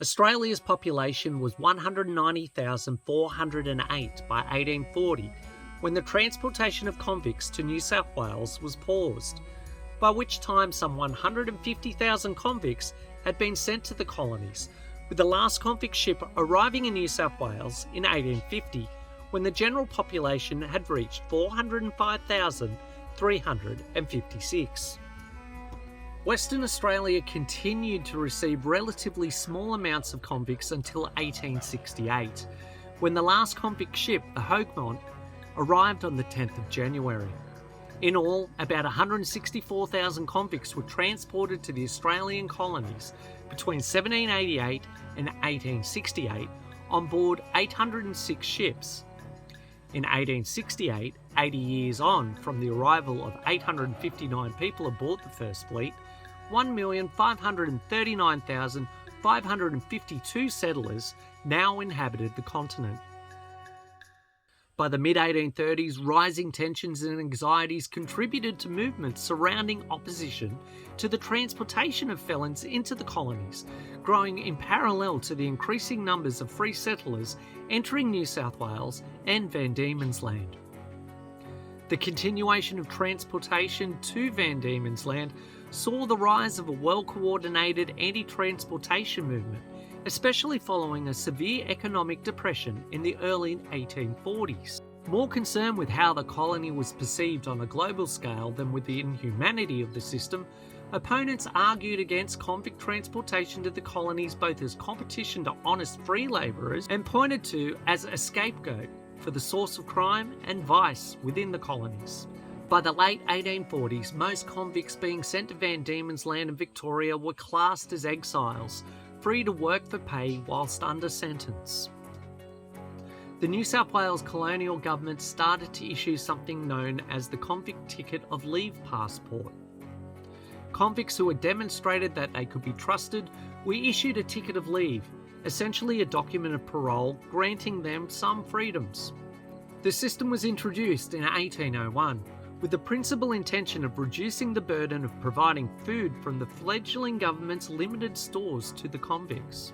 Australia's population was 190,408 by 1840, when the transportation of convicts to New South Wales was paused, by which time some 150,000 convicts had been sent to the colonies, with the last convict ship arriving in New South Wales in 1850, when the general population had reached 405,356. Western Australia continued to receive relatively small amounts of convicts until 1868, when the last convict ship, the Hougoumont, arrived on the 10th of January. In all, about 164,000 convicts were transported to the Australian colonies between 1788 and 1868 on board 806 ships. In 1868, 80 years on from the arrival of 859 people aboard the First Fleet, 1,539,552 settlers now inhabited the continent. By the mid-1830s, rising tensions and anxieties contributed to movements surrounding opposition to the transportation of felons into the colonies, growing in parallel to the increasing numbers of free settlers entering New South Wales and Van Diemen's Land. The continuation of transportation to Van Diemen's Land saw the rise of a well-coordinated anti-transportation movement, especially following a severe economic depression in the early 1840s. More concerned with how the colony was perceived on a global scale than with the inhumanity of the system, opponents argued against convict transportation to the colonies both as competition to honest free labourers and pointed to as a scapegoat for the source of crime and vice within the colonies. By the late 1840s, most convicts being sent to Van Diemen's Land and Victoria were classed as exiles, free to work for pay whilst under sentence. The New South Wales colonial government started to issue something known as the Convict Ticket of Leave Passport. Convicts who had demonstrated that they could be trusted were issued a ticket of leave, essentially a document of parole granting them some freedoms. The system was introduced in 1801 with the principal intention of reducing the burden of providing food from the fledgling government's limited stores to the convicts.